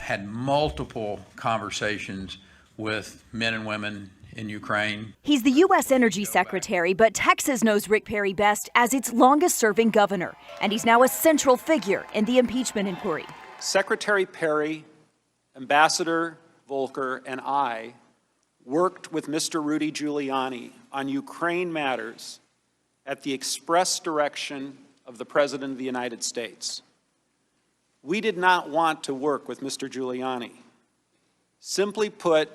had multiple conversations with men and women in Ukraine. He's the U.S. Energy Secretary, but Texas knows Rick Perry best as its longest-serving governor, and he's now a central figure in the impeachment inquiry. Secretary Perry, Ambassador Volker, and I worked with Mr. Rudy Giuliani on Ukraine matters at the express direction of the President of the United States. We did not want to work with Mr. Giuliani. Simply put,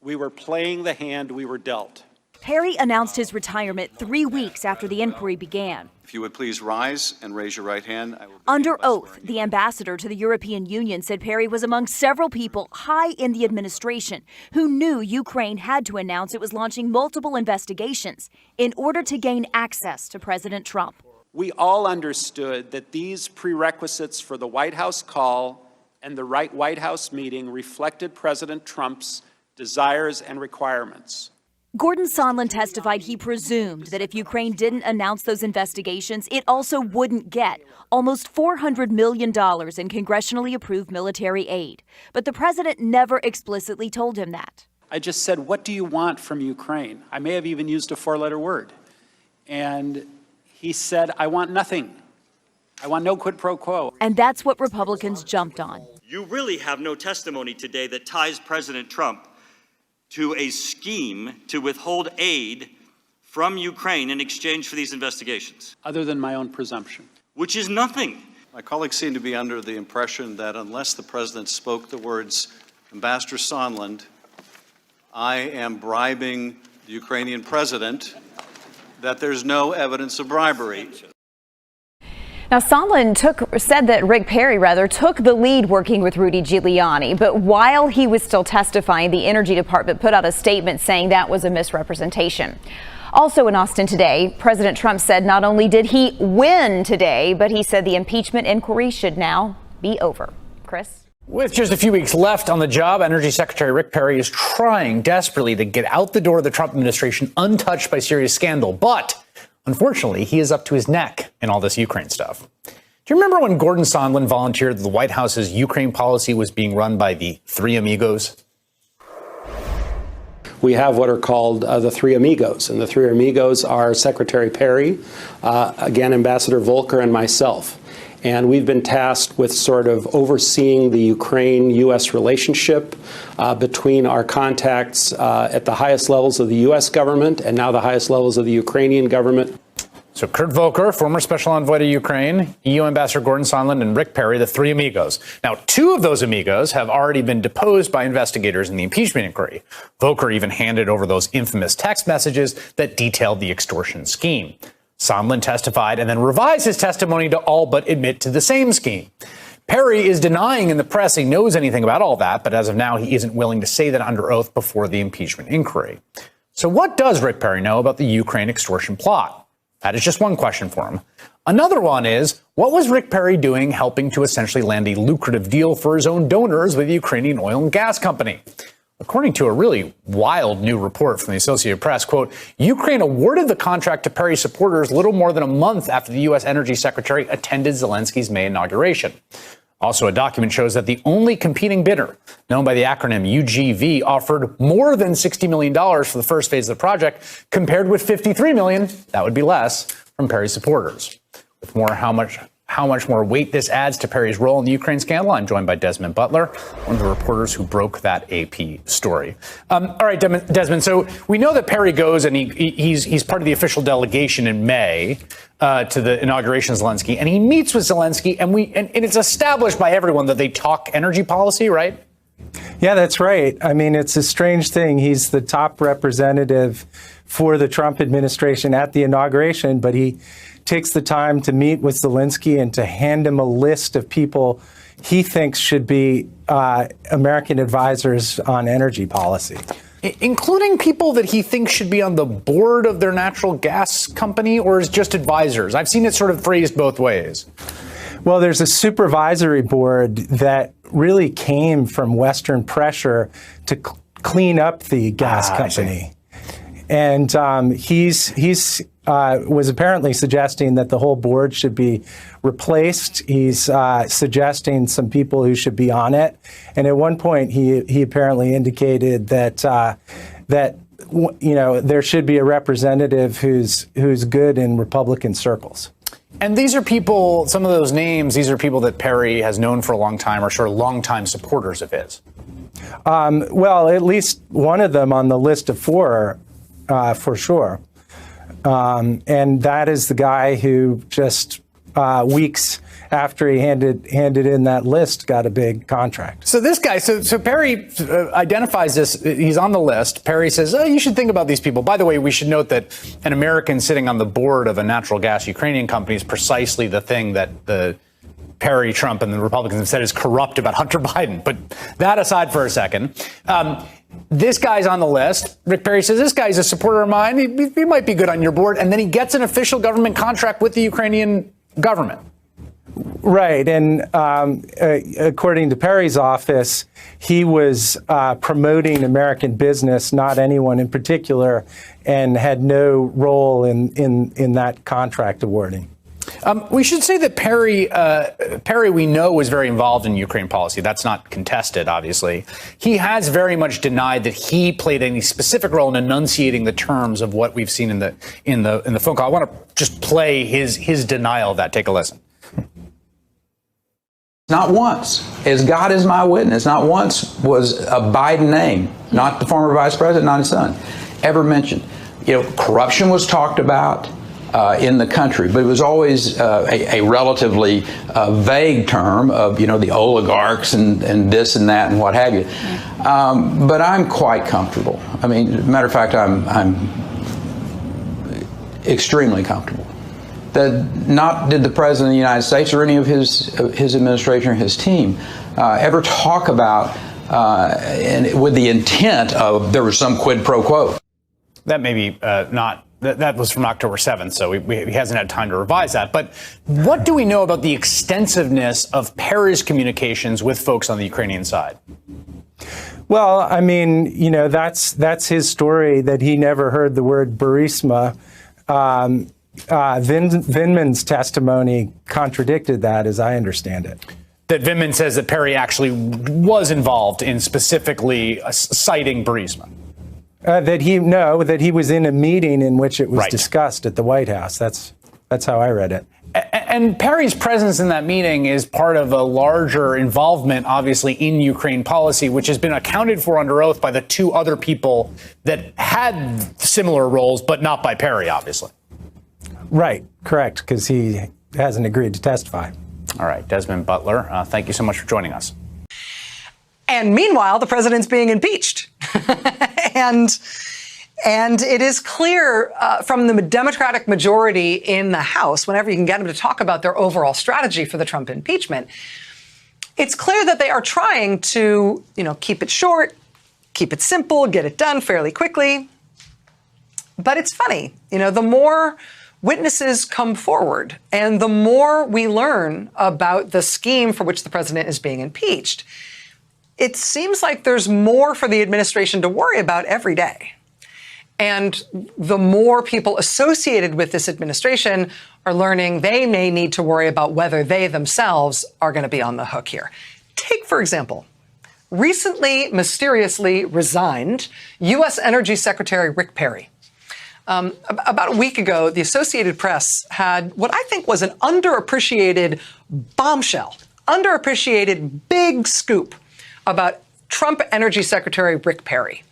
we were playing the hand we were dealt. Perry announced his retirement 3 weeks after the inquiry began. If you would please rise and raise your right hand. Under oath, the ambassador to the European Union said Perry was among several people high in the administration who knew Ukraine had to announce it was launching multiple investigations in order to gain access to President Trump. We all understood that these prerequisites for the White House call and the White House meeting reflected President Trump's desires and requirements. Gordon Sondland testified he presumed that if Ukraine didn't announce those investigations, it also wouldn't get almost $400 million in congressionally approved military aid. But the president never explicitly told him that. I just said, what do you want from Ukraine? I may have even used a four-letter word. And he said, I want nothing. I want no quid pro quo. And that's what Republicans jumped on. You really have no testimony today that ties President Trump to a scheme to withhold aid from Ukraine in exchange for these investigations. Other than my own presumption. Which is nothing. My colleagues seem to be under the impression that unless the president spoke the words, Ambassador Sondland, I am bribing the Ukrainian president, that there's no evidence of bribery. Now, Sondland said that Rick Perry took the lead working with Rudy Giuliani. But while he was still testifying, the Energy Department put out a statement saying that was a misrepresentation. Also in Austin today, President Trump said not only did he win today, but he said the impeachment inquiry should now be over. Chris? With just a few weeks left on the job, Energy Secretary Rick Perry is trying desperately to get out the door of the Trump administration untouched by serious scandal. But unfortunately, he is up to his neck in all this Ukraine stuff. Do you remember when Gordon Sondland volunteered that the White House's Ukraine policy was being run by the Three Amigos? We have what are called the Three Amigos, and the Three Amigos are Secretary Perry, again, Ambassador Volker, and myself. And we've been tasked with sort of overseeing the Ukraine-U.S. relationship between our contacts at the highest levels of the U.S. government and now the highest levels of the Ukrainian government. So Kurt Volker, former special envoy to Ukraine, EU Ambassador Gordon Sondland, and Rick Perry, the Three Amigos. Now, two of those amigos have already been deposed by investigators in the impeachment inquiry. Volker even handed over those infamous text messages that detailed the extortion scheme. Sondland testified and then revised his testimony to all but admit to the same scheme. Perry is denying in the press he knows anything about all that, but as of now, he isn't willing to say that under oath before the impeachment inquiry. So what does Rick Perry know about the Ukraine extortion plot? That is just one question for him. Another one is, what was Rick Perry doing helping to essentially land a lucrative deal for his own donors with the Ukrainian oil and gas company? According to a really wild new report from the Associated Press, quote, Ukraine awarded the contract to Perry's supporters little more than a month after the U.S. Energy Secretary attended Zelensky's May inauguration. Also, a document shows that the only competing bidder, known by the acronym UGV, offered more than $60 million for the first phase of the project, compared with $53 million, that would be less, from Perry's supporters. With more how much more weight this adds to Perry's role in the Ukraine scandal, I'm joined by Desmond Butler, one of the reporters who broke that AP story. All right, Desmond, so we know that Perry goes and he's part of the official delegation in May to the inauguration of Zelensky, and he meets with Zelensky, and it's established by everyone that they talk energy policy, right? Yeah, that's right. I mean, it's a strange thing. He's the top representative for the Trump administration at the inauguration, but he takes the time to meet with Zelensky and to hand him a list of people he thinks should be American advisors on energy policy. Including people that he thinks should be on the board of their natural gas company, or is just advisors? I've seen it sort of phrased both ways. Well, there's a supervisory board that really came from Western pressure to clean up the gas company. And he's was apparently suggesting that the whole board should be replaced. He's suggesting some people who should be on it. And at one point, he apparently indicated that there should be a representative who's good in Republican circles. And these are people, some of those names, these are people that Perry has known for a long time or sort of longtime supporters of his. Well, at least one of them on the list of four, for sure. And that is the guy who just weeks after he handed in that list, got a big contract. So this guy, so Perry identifies this. He's on the list. Perry says, oh, you should think about these people. By the way, we should note that an American sitting on the board of a natural gas Ukrainian company is precisely the thing that the Perry, Trump, and the Republicans have said is corrupt about Hunter Biden. But that aside for a second, this guy's on the list. Rick Perry says, this guy's a supporter of mine. He might be good on your board. And then he gets an official government contract with the Ukrainian government. Right. And according to Perry's office, he was promoting American business, not anyone in particular, and had no role in that contract awarding. We should say that Perry, we know, was very involved in Ukraine policy. That's not contested, obviously. He has very much denied that he played any specific role in enunciating the terms of what we've seen in the phone call. I want to just play his denial of that. Take a listen. Not once, as God is my witness, not once was a Biden name, not the former vice president, not his son, ever mentioned. Corruption was talked about in the country, but it was always a relatively vague term of, the oligarchs and this and that and what have you. But I'm quite comfortable. I mean, matter of fact, I'm extremely comfortable. Not did the President of the United States or any of his administration or his team ever talk about and with the intent of there was some quid pro quo. That may be not. That was from October 7th, so he hasn't had time to revise that. But what do we know about the extensiveness of Perry's communications with folks on the Ukrainian side? Well, I mean, that's his story, that he never heard the word Burisma. Vindman's testimony contradicted that, as I understand it. That Vindman says that Perry actually was involved in specifically citing Burisma. That he was in a meeting in which it was discussed at the White House. That's how I read it. And Perry's presence in that meeting is part of a larger involvement, obviously, in Ukraine policy, which has been accounted for under oath by the two other people that had similar roles, but not by Perry, obviously. Right, correct, because he hasn't agreed to testify. All right, Desmond Butler, thank you so much for joining us. And meanwhile, the president's being impeached. and it is clear from the Democratic majority in the House, whenever you can get them to talk about their overall strategy for the Trump impeachment, it's clear that they are trying to, keep it short, keep it simple, get it done fairly quickly. But it's funny, the more witnesses come forward and the more we learn about the scheme for which the president is being impeached, it seems like there's more for the administration to worry about every day. And the more people associated with this administration are learning they may need to worry about whether they themselves are going to be on the hook here. Take, for example, recently mysteriously resigned U.S. Energy Secretary Rick Perry. About a week ago, the Associated Press had what I think was an underappreciated bombshell, underappreciated big scoop about Trump Energy Secretary Rick Perry.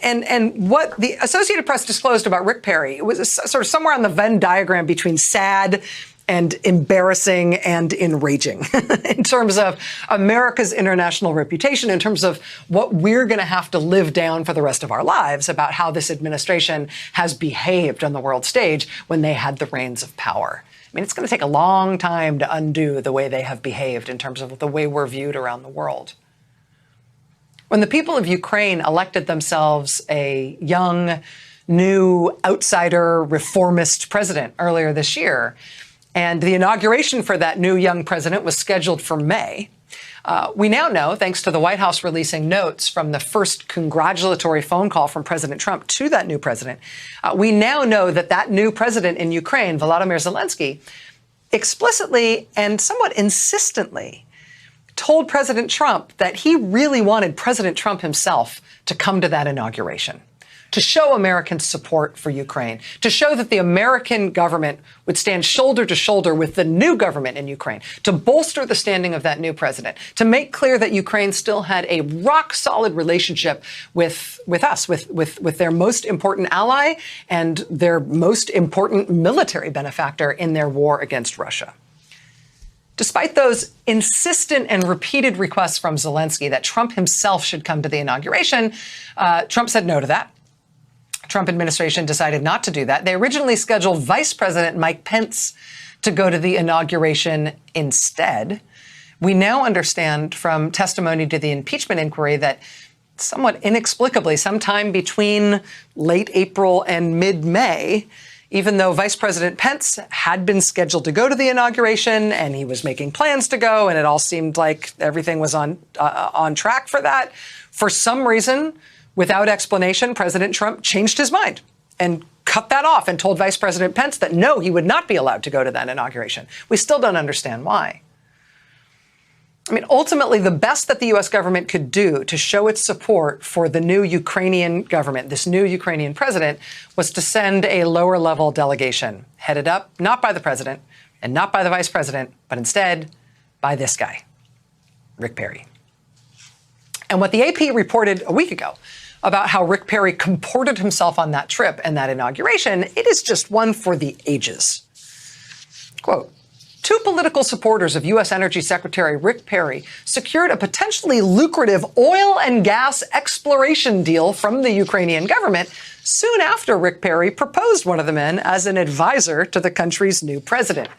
And what the Associated Press disclosed about Rick Perry was sort of somewhere on the Venn diagram between sad and embarrassing and enraging in terms of America's international reputation, in terms of what we're going to have to live down for the rest of our lives about how this administration has behaved on the world stage when they had the reins of power. I mean, it's going to take a long time to undo the way they have behaved in terms of the way we're viewed around the world. When the people of Ukraine elected themselves a young, new, outsider, reformist president earlier this year, and the inauguration for that new young president was scheduled for May, We now know, thanks to the White House releasing notes from the first congratulatory phone call from President Trump to that new president, we now know that that new president in Ukraine, Volodymyr Zelensky, explicitly and somewhat insistently told President Trump that he really wanted President Trump himself to come to that inauguration, to show American support for Ukraine, to show that the American government would stand shoulder to shoulder with the new government in Ukraine, to bolster the standing of that new president, to make clear that Ukraine still had a rock-solid relationship with us, with their most important ally and their most important military benefactor in their war against Russia. Despite those insistent and repeated requests from Zelensky that Trump himself should come to the inauguration, Trump said no to that. Trump administration decided not to do that. They originally scheduled Vice President Mike Pence to go to the inauguration instead. We now understand from testimony to the impeachment inquiry that somewhat inexplicably, sometime between late April and mid-May, even though Vice President Pence had been scheduled to go to the inauguration and he was making plans to go and it all seemed like everything was on track for that, for some reason, without explanation, President Trump changed his mind and cut that off and told Vice President Pence that no, he would not be allowed to go to that inauguration. We still don't understand why. I mean, ultimately, the best that the U.S. government could do to show its support for the new Ukrainian government, this new Ukrainian president, was to send a lower-level delegation, headed up not by the president and not by the vice president, but instead by this guy, Rick Perry. And what the AP reported a week ago about how Rick Perry comported himself on that trip and that inauguration, it is just one for the ages. Quote, two political supporters of U.S. Energy Secretary Rick Perry secured a potentially lucrative oil and gas exploration deal from the Ukrainian government soon after Rick Perry proposed one of the men as an advisor to the country's new president.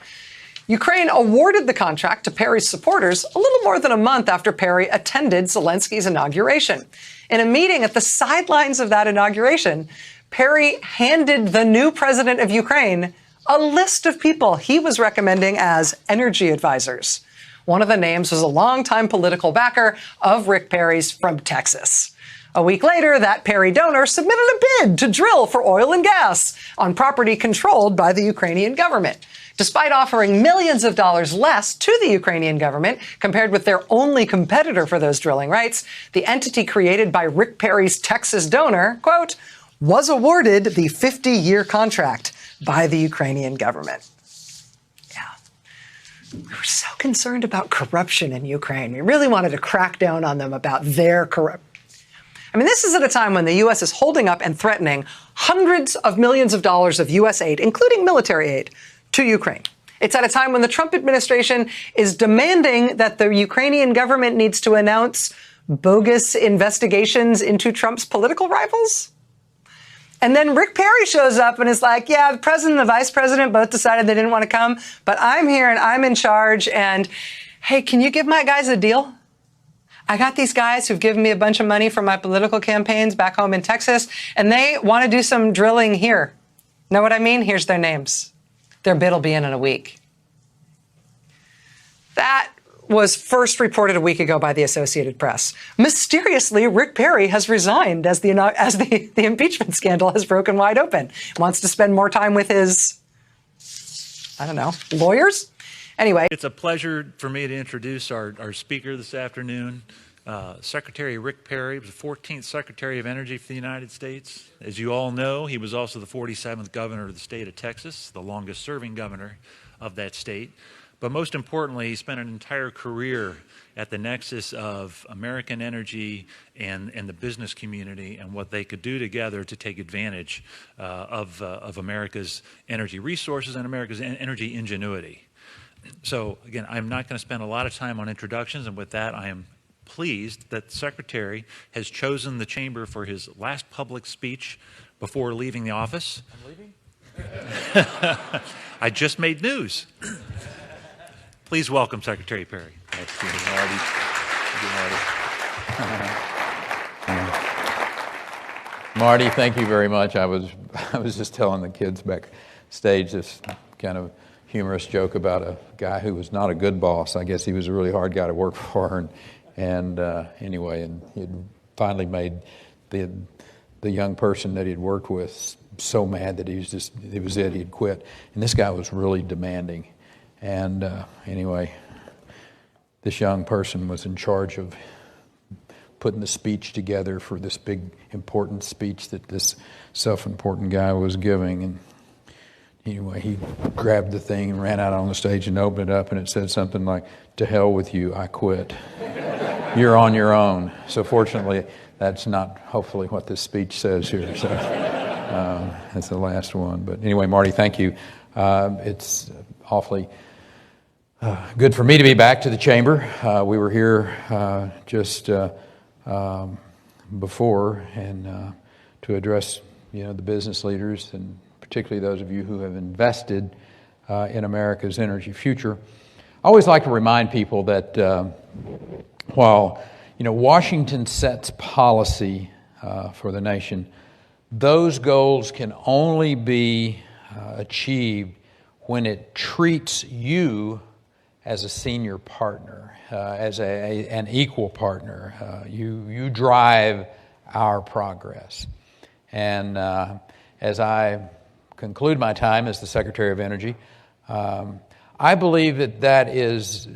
Ukraine awarded the contract to Perry's supporters a little more than a month after Perry attended Zelensky's inauguration. In a meeting at the sidelines of that inauguration, Perry handed the new president of Ukraine a list of people he was recommending as energy advisors. One of the names was a longtime political backer of Rick Perry's from Texas. A week later, that Perry donor submitted a bid to drill for oil and gas on property controlled by the Ukrainian government. Despite offering millions of dollars less to the Ukrainian government compared with their only competitor for those drilling rights, the entity created by Rick Perry's Texas donor, quote, was awarded the 50-year contract by the Ukrainian government. Yeah. We were so concerned about corruption in Ukraine. We really wanted to crack down on them about their corruption. I mean, this is at a time when the U.S. is holding up and threatening hundreds of millions of dollars of U.S. aid, including military aid, to Ukraine. It's at a time when the Trump administration is demanding that the Ukrainian government needs to announce bogus investigations into Trump's political rivals. And then Rick Perry shows up and is like, yeah, the president and the vice president both decided they didn't want to come, but I'm here and I'm in charge. And hey, can you give my guys a deal? I got these guys who've given me a bunch of money for my political campaigns back home in Texas, and they want to do some drilling here. Know what I mean? Here's their names. Their bid will be in a week. That was first reported a week ago by the Associated Press. Mysteriously, Rick Perry has resigned as the impeachment scandal has broken wide open. Wants to spend more time with his, I don't know, lawyers? Anyway. It's a pleasure for me to introduce our speaker this afternoon, Secretary Rick Perry. He was the 14th Secretary of Energy for the United States. As you all know, he was also the 47th governor of the state of Texas, the longest serving governor of that state. But most importantly, he spent an entire career at the nexus of American energy and the business community and what they could do together to take advantage of America's energy resources and America's energy ingenuity. So again, I'm not going to spend a lot of time on introductions, and with that, I am pleased that the Secretary has chosen the chamber for his last public speech before leaving the office. I'm leaving? I just made news. Please welcome Secretary Perry. Thank you, Marty. Marty, thank you very much. I was just telling the kids backstage this kind of humorous joke about a guy who was not a good boss. I guess he was a really hard guy to work for, and anyway, and he had finally made the young person that he'd worked with so mad that he'd quit. And this guy was really demanding. And anyway, this young person was in charge of putting the speech together for this big, important speech that this self-important guy was giving. And anyway, he grabbed the thing and ran out on the stage and opened it up, and it said something like, "To hell with you, I quit. You're on your own." So fortunately, that's not hopefully what this speech says here. So that's the last one. But anyway, Marty, thank you. It's awfully good for me to be back to the chamber. We were here just before, and to address the business leaders, and particularly those of you who have invested in America's energy future. I always like to remind people that while Washington sets policy for the nation, those goals can only be achieved when it treats you as a senior partner, as an equal partner. You drive our progress. And as I conclude my time as the Secretary of Energy, I believe that is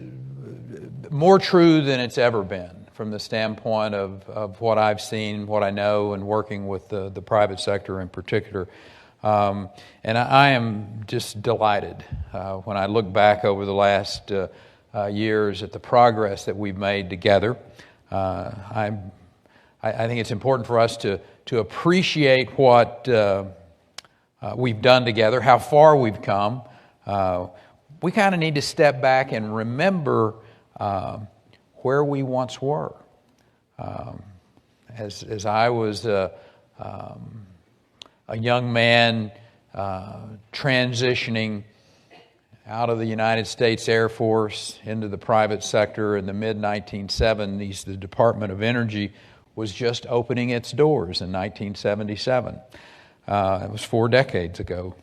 more true than it's ever been from the standpoint of what I've seen, what I know, and working with the private sector in particular. And I am just delighted when I look back over the last years at the progress that we've made together. I think it's important for us to appreciate what we've done together, how far we've come. We kind of need to step back and remember where we once were. As I was a young man transitioning out of the United States Air Force into the private sector in the mid-1970s, the Department of Energy was just opening its doors in 1977. It was 4 decades ago.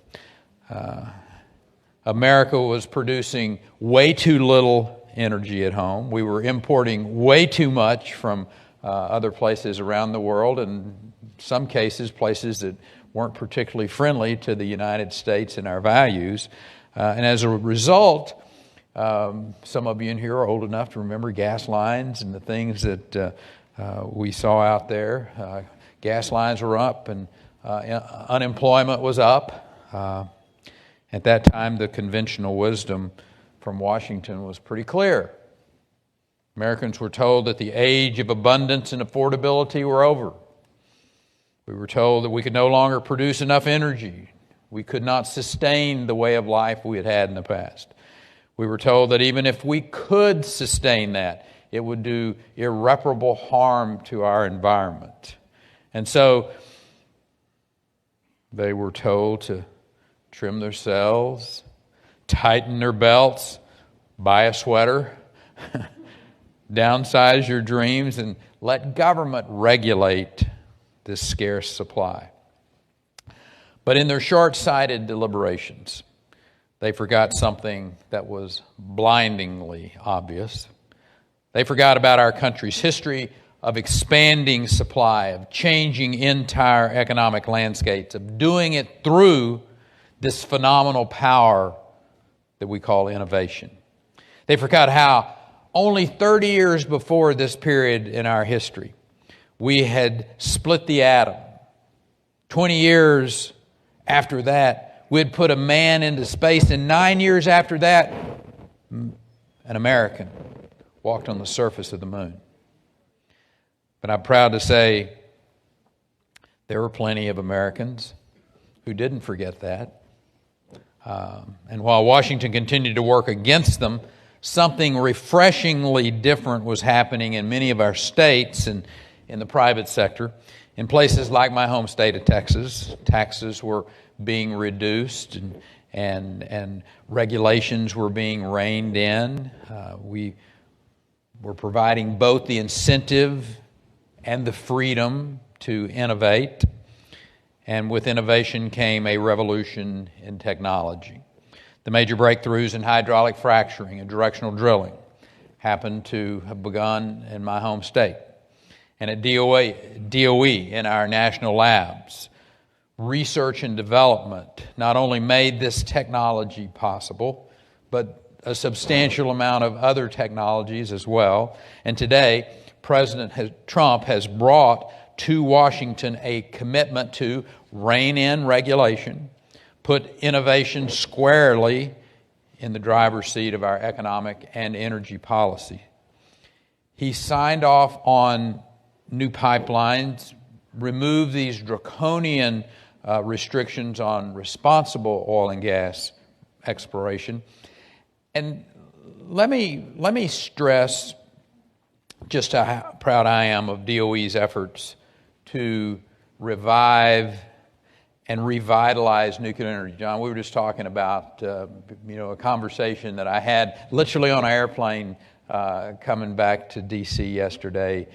America was producing way too little energy at home. We were importing way too much from other places around the world, and in some cases, places that weren't particularly friendly to the United States and our values. And as a result, some of you in here are old enough to remember gas lines and the things that we saw out there. Gas lines were up and unemployment was up. At that time, the conventional wisdom from Washington was pretty clear. Americans were told that the age of abundance and affordability were over. We were told that we could no longer produce enough energy. We could not sustain the way of life we had had in the past. We were told that even if we could sustain that, it would do irreparable harm to our environment. And so they were told to trim their sails, tighten their belts, buy a sweater, downsize your dreams, and let government regulate this scarce supply. But in their short-sighted deliberations, they forgot something that was blindingly obvious. They forgot about our country's history of expanding supply, of changing entire economic landscapes, of doing it through this phenomenal power that we call innovation. They forgot how only 30 years before this period in our history, we had split the atom. 20 years after that, we had put a man into space, and 9 years after that, an American walked on the surface of the moon. But I'm proud to say there were plenty of Americans who didn't forget that. And while Washington continued to work against them, something refreshingly different was happening in many of our states and in the private sector. In places like my home state of Texas, taxes were being reduced and regulations were being reined in. We were providing both the incentive and the freedom to innovate. And with innovation came a revolution in technology. The major breakthroughs in hydraulic fracturing and directional drilling happen to have begun in my home state. And at DOE, in our national labs, research and development not only made this technology possible, but a substantial amount of other technologies as well. And today, President Trump has brought to Washington a commitment to rein in regulation, put innovation squarely in the driver's seat of our economic and energy policy. He signed off on new pipelines, removed these draconian restrictions on responsible oil and gas exploration. And let me stress just how proud I am of DOE's efforts to revive and revitalize nuclear energy. John, we were just talking about a conversation that I had literally on an airplane coming back to D.C. yesterday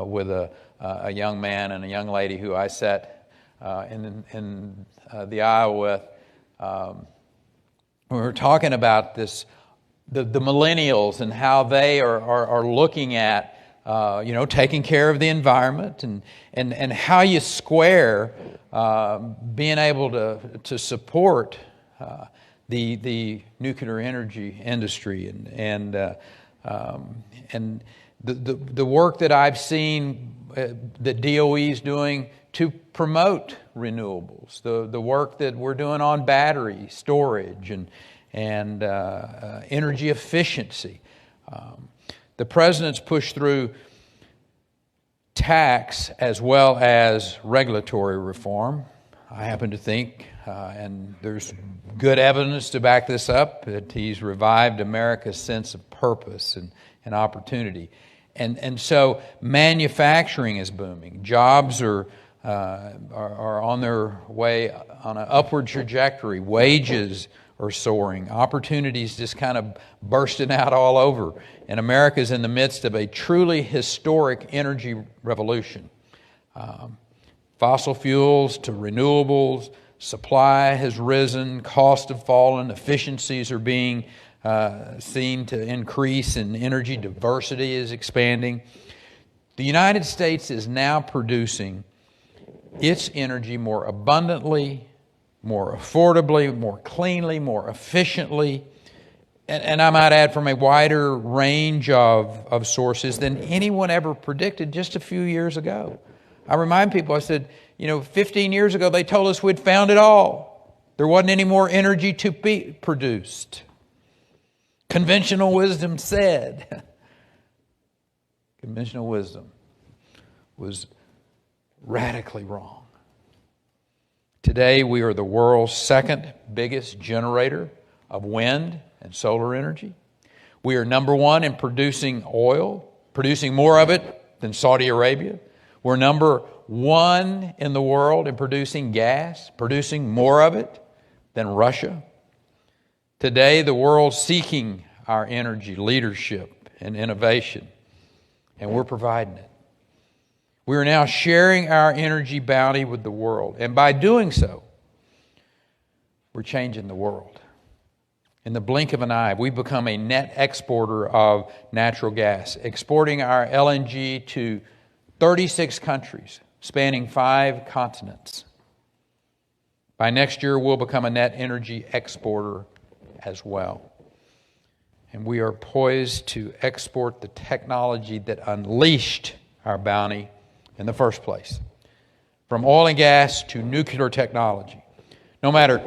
with a young man and a young lady who I sat in the aisle with. We were talking about this. The millennials and how they are looking at taking care of the environment and how you square being able to support the nuclear energy industry and the work that I've seen that DOE is doing to promote renewables, the work that we're doing on battery storage and energy efficiency. The president's pushed through tax as well as regulatory reform. I happen to think, and there's good evidence to back this up, that he's revived America's sense of purpose and opportunity. And so manufacturing is booming. Jobs are on their way on an upward trajectory. Wages are soaring. Opportunities just kind of bursting out all over. And America's in the midst of a truly historic energy revolution. Fossil fuels to renewables, supply has risen, costs have fallen, efficiencies are being seen to increase, and energy diversity is expanding. The United States is now producing its energy more abundantly, more affordably, more cleanly, more efficiently, and I might add from a wider range of sources than anyone ever predicted just a few years ago. I remind people, I said, 15 years ago they told us we'd found it all. There wasn't any more energy to be produced. Conventional wisdom said. Conventional wisdom was radically wrong. Today, we are the world's second biggest generator of wind and solar energy. We are number one in producing oil, producing more of it than Saudi Arabia. We're number one in the world in producing gas, producing more of it than Russia. Today, the world's seeking our energy leadership and innovation, and we're providing it. We are now sharing our energy bounty with the world. And by doing so, we're changing the world. In the blink of an eye, we've become a net exporter of natural gas, exporting our LNG to 36 countries, spanning 5 continents. By next year, we'll become a net energy exporter as well. And we are poised to export the technology that unleashed our bounty in the first place. From oil and gas to nuclear technology. No matter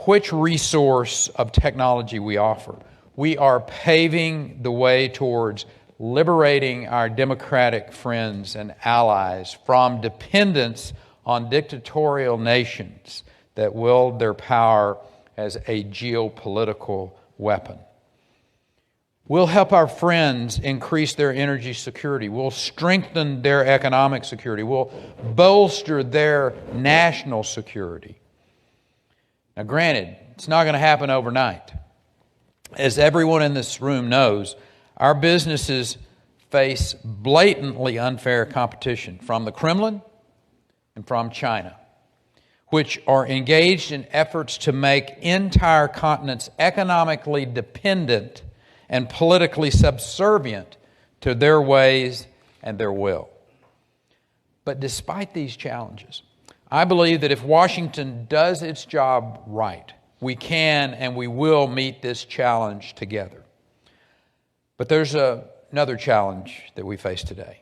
which resource of technology we offer, we are paving the way towards liberating our democratic friends and allies from dependence on dictatorial nations that wield their power as a geopolitical weapon. We'll help our friends increase their energy security. We'll strengthen their economic security. We'll bolster their national security. Now, granted, it's not going to happen overnight. As everyone in this room knows, our businesses face blatantly unfair competition from the Kremlin and from China. which are engaged in efforts to make entire continents economically dependent and politically subservient to their ways and their will. But despite these challenges, I believe that if Washington does its job right, we can and we will meet this challenge together. But there's another challenge that we face today.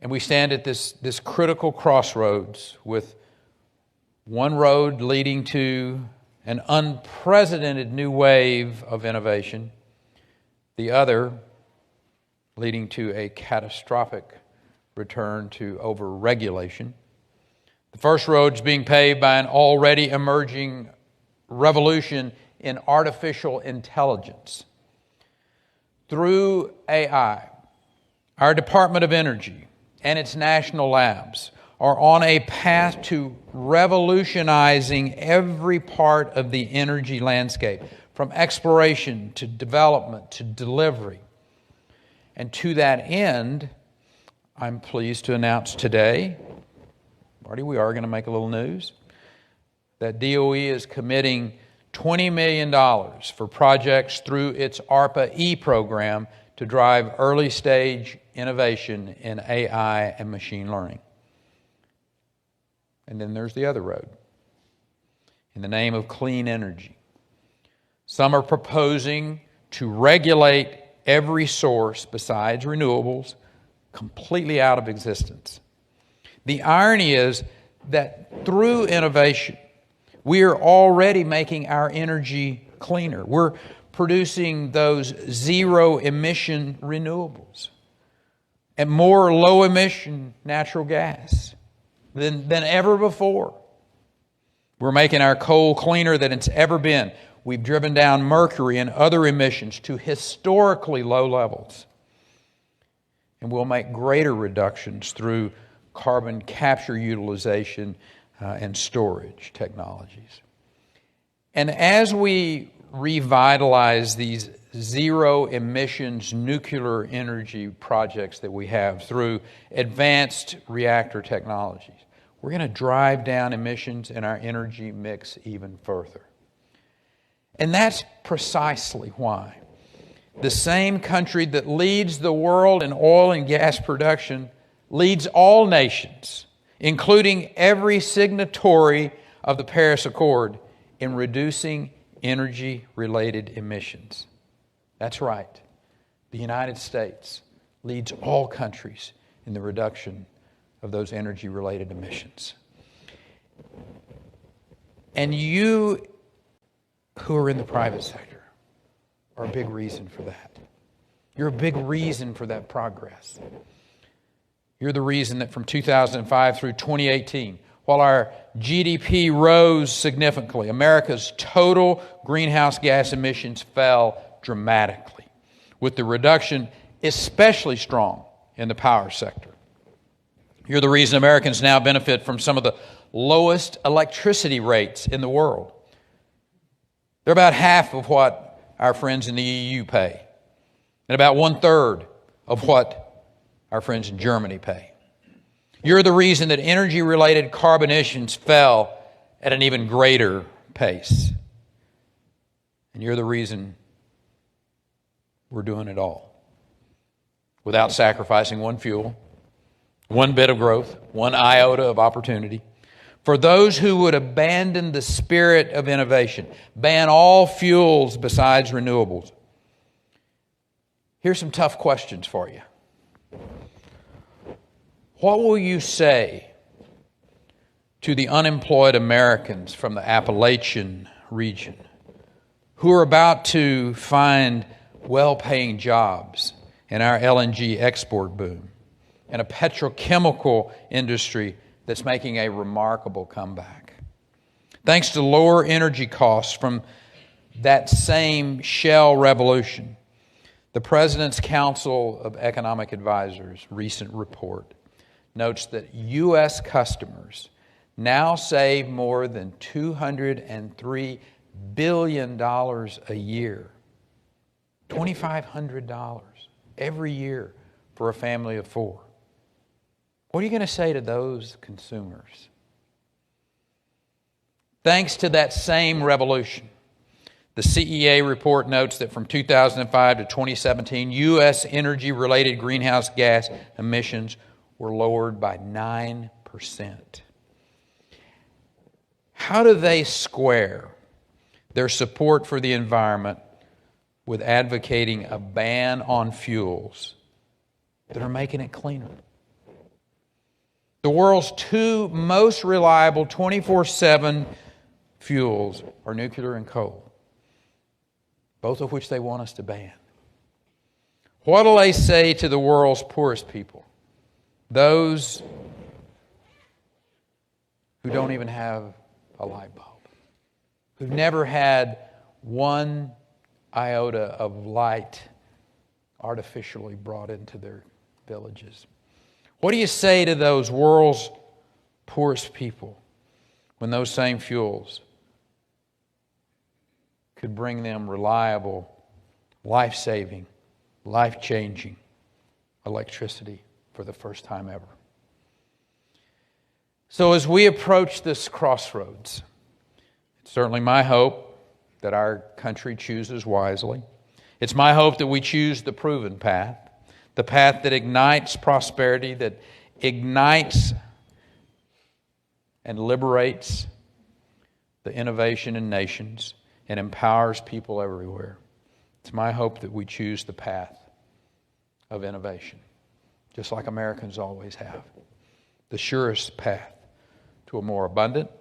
And we stand at this critical crossroads with one road leading to an unprecedented new wave of innovation, the other leading to a catastrophic return to overregulation. The first road is being paved by an already emerging revolution in artificial intelligence. Through AI, our Department of Energy and its national labs are on a path to revolutionizing every part of the energy landscape, from exploration to development to delivery. And to that end, I'm pleased to announce today, Marty, we are going to make a little news, that DOE is committing $20 million for projects through its ARPA-E program to drive early-stage innovation in AI and machine learning. And then there's the other road, in the name of clean energy. Some are proposing to regulate every source besides renewables completely out of existence. The irony is that through innovation, we are already making our energy cleaner. We're producing those zero-emission renewables and more low-emission natural gas than ever before. We're making our coal cleaner than it's ever been. We've driven down mercury and other emissions to historically low levels. And we'll make greater reductions through carbon capture utilization and storage technologies. And as we revitalize these zero emissions nuclear energy projects that we have through advanced reactor technologies, we're going to drive down emissions in our energy mix even further. And that's precisely why the same country that leads the world in oil and gas production leads all nations, including every signatory of the Paris Accord, in reducing energy-related emissions. That's right. The United States leads all countries in the reduction of those energy-related emissions. And you who are in the private sector are a big reason for that. You're a big reason for that progress. You're the reason that from 2005 through 2018, while our GDP rose significantly, America's total greenhouse gas emissions fell dramatically, with the reduction especially strong in the power sector. You're the reason Americans now benefit from some of the lowest electricity rates in the world. They're about half of what our friends in the EU pay, and about 1/3 of what our friends in Germany pay. You're the reason that energy-related carbon emissions fell at an even greater pace. And you're the reason we're doing it all without sacrificing one fuel, one bit of growth, one iota of opportunity. For those who would abandon the spirit of innovation, ban all fuels besides renewables, here's some tough questions for you. What will you say to the unemployed Americans from the Appalachian region who are about to find well-paying jobs in our LNG export boom and a petrochemical industry that's making a remarkable comeback? Thanks to lower energy costs from that same shale revolution, the President's Council of Economic Advisors' recent report notes that U.S. customers now save more than $203 billion a year, $2,500 every year for a family of four. What are you going to say to those consumers? Thanks to that same revolution, the CEA report notes that from 2005 to 2017, U.S. energy-related greenhouse gas emissions were lowered by 9%. How do they square their support for the environment with advocating a ban on fuels that are making it cleaner? The world's two most reliable 24/7 fuels are nuclear and coal, both of which they want us to ban. What will they say to the world's poorest people, those who don't even have a light bulb, who've never had one iota of light artificially brought into their villages? What do you say to those world's poorest people when those same fuels could bring them reliable, life-saving, life-changing electricity for the first time ever? So as we approach this crossroads, it's certainly my hope that our country chooses wisely. It's my hope that we choose the proven path, the path that ignites prosperity, that ignites and liberates the innovation in nations and empowers people everywhere. It's my hope that we choose the path of innovation, just like Americans always have. The surest path to a more abundant,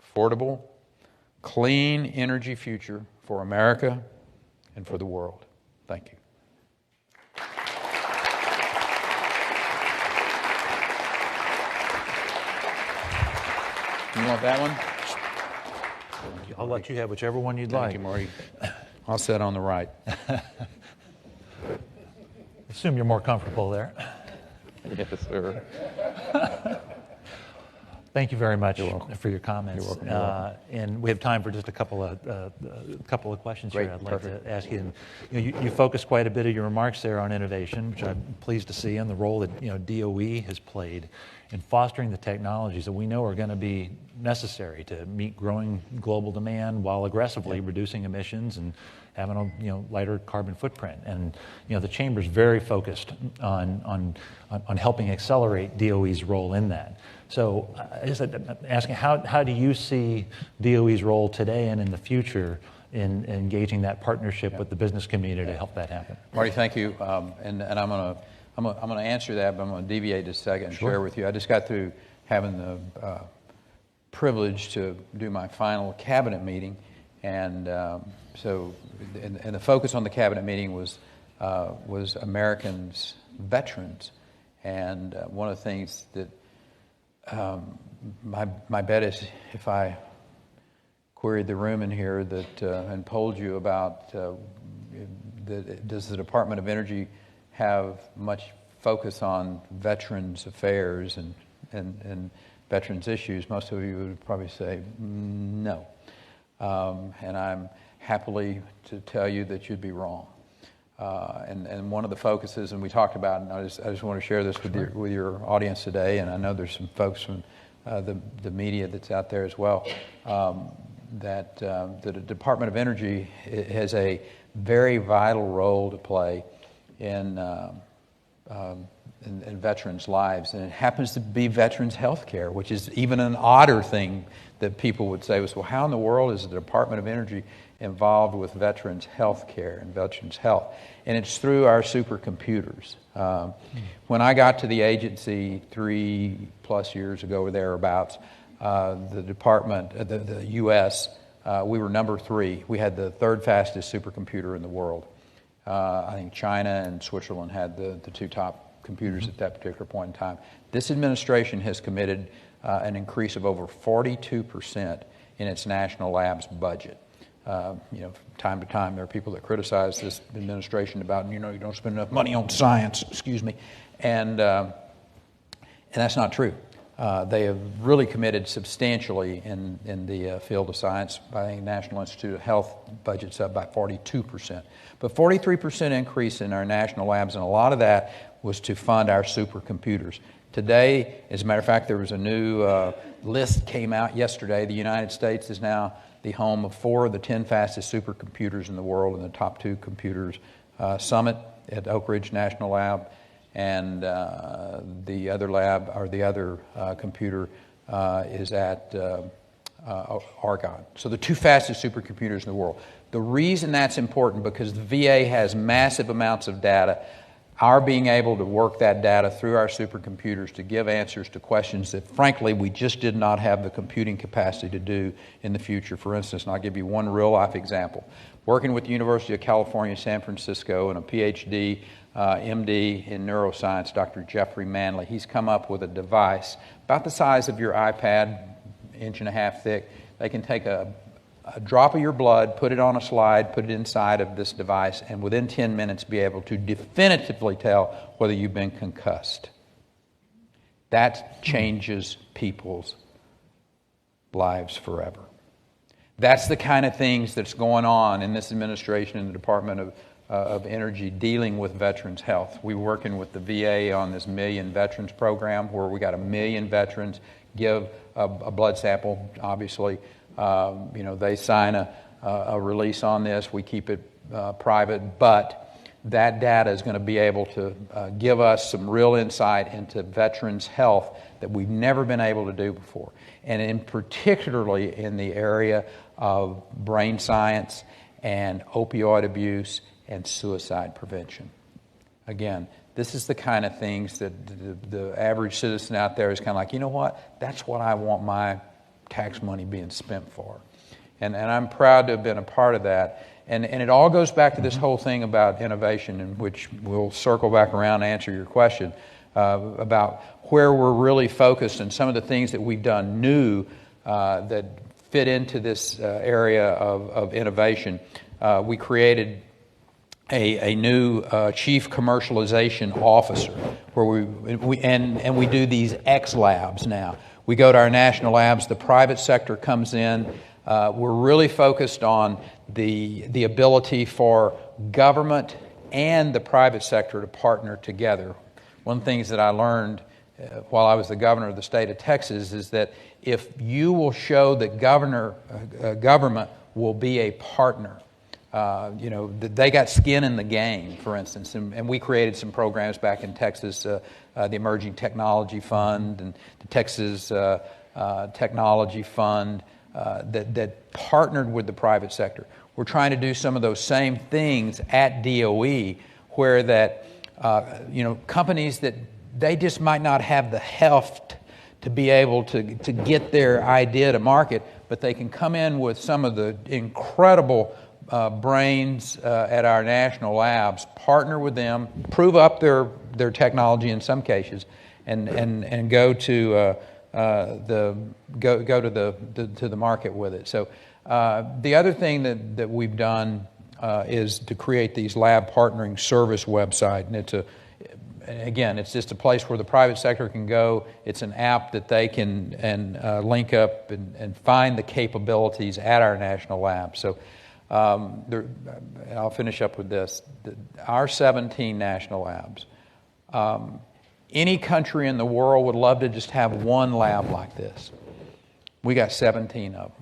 affordable, clean energy future for America and for the world. Thank you. You want that one? I'll let you have whichever one you'd Thank like. you, Marty. I'll sit on the right. Assume you're more comfortable there. Yes, sir. Thank you very much for your comments. You're welcome. And we have time for just a couple of questions Great, here I'd like perfect. to ask you. And, you focused quite a bit of your remarks there on innovation, which I'm pleased to see, and the role that DOE has played in fostering the technologies that we know are going to be necessary to meet growing global demand while aggressively reducing emissions and having a lighter carbon footprint. And the Chamber's very focused on helping accelerate DOE's role in that. So I just asking, how do you see DOE's role today and in the future in engaging that partnership with the business community to help that happen? Marty, thank you. And I'm going to answer that, but I'm going to deviate just a second and share with you. I just got through having the privilege to do my final cabinet meeting, and so the focus on the cabinet meeting was Americans, veterans, and one of the things that my bet is, if I queried the room in here and polled you about does the Department of Energy have much focus on veterans affairs and veterans issues, most of you would probably say no. And I'm happily to tell you that you'd be wrong. And one of the focuses, and we talked about, and I just want to share this with your audience today, and I know there's some folks from the media that's out there as well, that the Department of Energy has a very vital role to play in veterans' lives, and it happens to be veterans' health care, which is even an odder thing that people would say was, well, how in the world is the Department of Energy involved with veterans' health care and veterans' health? And it's through our supercomputers. When I got to the agency 3+ years ago or thereabouts, the department, the U.S., we were number 3. We had the third fastest supercomputer in the world. I think China and Switzerland had the two top computers at that particular point in time. This administration has committed an increase of over 42% in its national labs budget. From time to time, there are people that criticize this administration about, you don't spend enough money on science, and that's not true. They have really committed substantially in the field of science. I think National Institute of Health budget's up by 42%. But 43% increase in our national labs, and a lot of that was to fund our supercomputers. Today, as a matter of fact, there was a new list came out yesterday. The United States is now the home of 4 of the 10 fastest supercomputers in the world, and the top 2 computers, Summit at Oak Ridge National Lab, and the other lab, or the other computer, is at Argonne. So the 2 fastest supercomputers in the world. The reason that's important, because the VA has massive amounts of data. Our being able to work that data through our supercomputers to give answers to questions that, frankly, we just did not have the computing capacity to do in the future. For instance, and I'll give you one real-life example. Working with the University of California, San Francisco, and a PhD, MD in neuroscience, Dr. Jeffrey Manley, he's come up with a device about the size of your iPad, 1.5 inches thick. They can take a drop of your blood, put it on a slide, put it inside of this device, and within 10 minutes be able to definitively tell whether you've been concussed. That changes people's lives forever. That's the kind of things that's going on in this administration in the Department of Energy dealing with veterans' health. We're working with the VA on this Million Veterans program, where we got 1 million veterans give a blood sample, obviously. They sign a release on this. We keep it private, but that data is going to be able to give us some real insight into veterans' health that we've never been able to do before, and in particularly in the area of brain science and opioid abuse and suicide prevention. Again, this is the kind of things that the average citizen out there is kind of like, you know what, that's what I want my tax money being spent for. And I'm proud to have been a part of that. And it all goes back to this whole thing about innovation, in which we'll circle back around and answer your question about where we're really focused and some of the things that we've done new that fit into this area of innovation. We created a new chief commercialization officer, where we do these X labs now. We go to our national labs. The private sector comes in. We're really focused on the ability for government and the private sector to partner together. One of the things that I learned while I was the governor of the state of Texas is that if you will show that government will be a partner, they got skin in the game, for instance, and we created some programs back in Texas, the Emerging Technology Fund and the Texas Technology Fund that partnered with the private sector. We're trying to do some of those same things at DOE, where that companies that they just might not have the heft to be able to get their idea to market, but they can come in with some of the incredible brains at our national labs, partner with them, prove up their technology in some cases, and go to the market with it. So the other thing that we've done is to create these lab partnering service website, and it's just a place where the private sector can go. It's an app that they can link up and find the capabilities at our national labs. So I'll finish up with this. Our 17 national labs, any country in the world would love to just have one lab like this. We got 17 of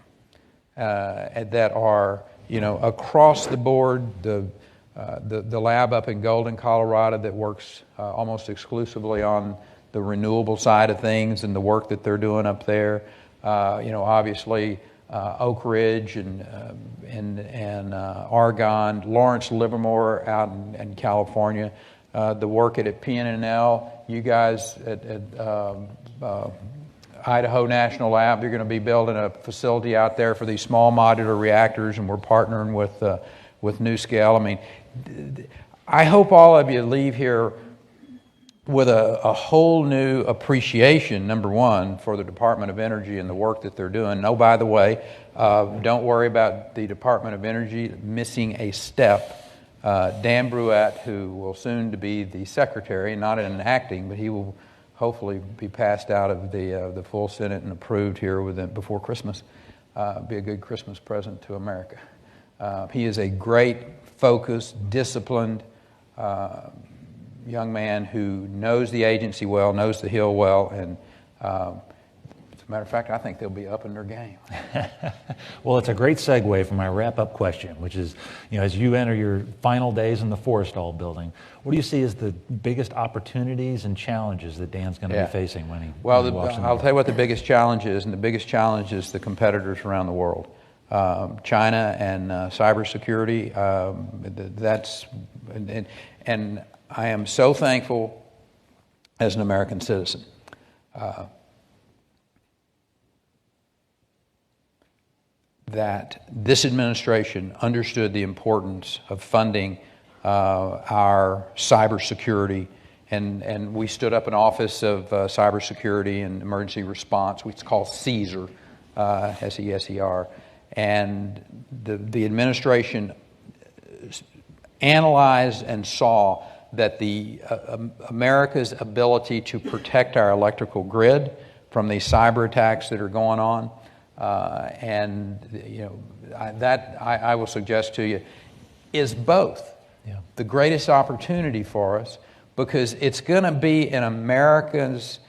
them that are, across the board. The lab up in Golden, Colorado, that works almost exclusively on the renewable side of things and the work that they're doing up there. Obviously Oak Ridge and Argonne, Lawrence Livermore out in California, the work at PNNL, you guys at Idaho National Lab, you're going to be building a facility out there for these small modular reactors, and we're partnering with NuScale. I mean, I hope all of you leave here with a whole new appreciation, number one, for the Department of Energy and the work that they're doing. Oh, by the way, don't worry about the Department of Energy missing a step. Dan Bruette, who will soon to be the secretary, not in acting, but he will hopefully be passed out of the full Senate and approved here before Christmas. Be a good Christmas present to America. He is a great, focused, disciplined young man who knows the agency well, knows the Hill well, and as a matter of fact, I think they'll be up in their game. Well, it's a great segue for my wrap-up question, which is, as you enter your final days in the Forrestal building, what do you see as the biggest opportunities and challenges that Dan's going to be facing when he walks in the I'll tell you what the biggest challenge is, and the biggest challenge is the competitors around the world. China and cybersecurity, and I am so thankful as an American citizen that this administration understood the importance of funding our cybersecurity, and we stood up an Office of Cybersecurity and Emergency Response, which is called CSER, S-E-S-E-R, and the administration analyzed and saw that America's ability to protect our electrical grid from these cyber attacks that are going on, I will suggest to you, is both the greatest opportunity for us, because it's going to be in America's,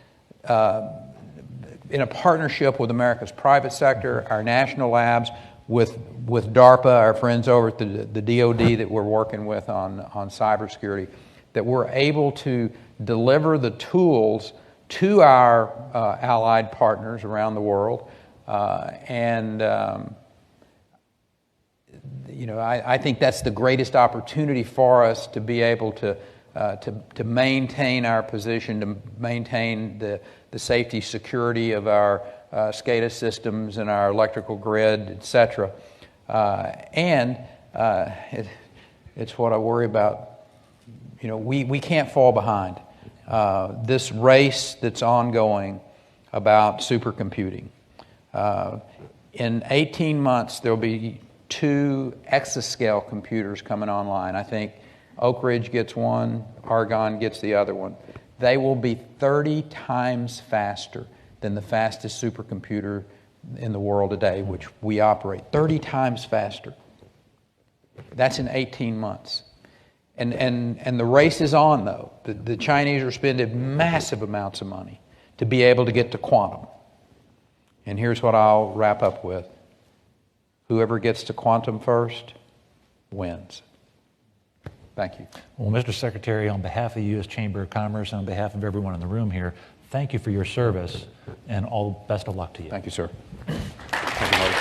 in a partnership with America's private sector, our national labs, with DARPA, our friends over at the DOD that we're working with on cybersecurity, that we're able to deliver the tools to our allied partners around the world. I think that's the greatest opportunity for us to be able to maintain our position, to maintain the safety, security of our SCADA systems and our electrical grid, etc. It's what I worry about. We can't fall behind. This race that's ongoing about supercomputing. In 18 months, there'll be 2 exascale computers coming online. I think Oak Ridge gets one, Argonne gets the other one. They will be 30 times faster than the fastest supercomputer in the world today, which we operate. 30 times faster. That's in 18 months. And the race is on, though. The Chinese are spending massive amounts of money to be able to get to quantum. And here's what I'll wrap up with. Whoever gets to quantum first wins. Thank you. Well, Mr. Secretary, on behalf of the U.S. Chamber of Commerce and on behalf of everyone in the room here, thank you for your service and all best of luck to you. Thank you, sir. Thank you,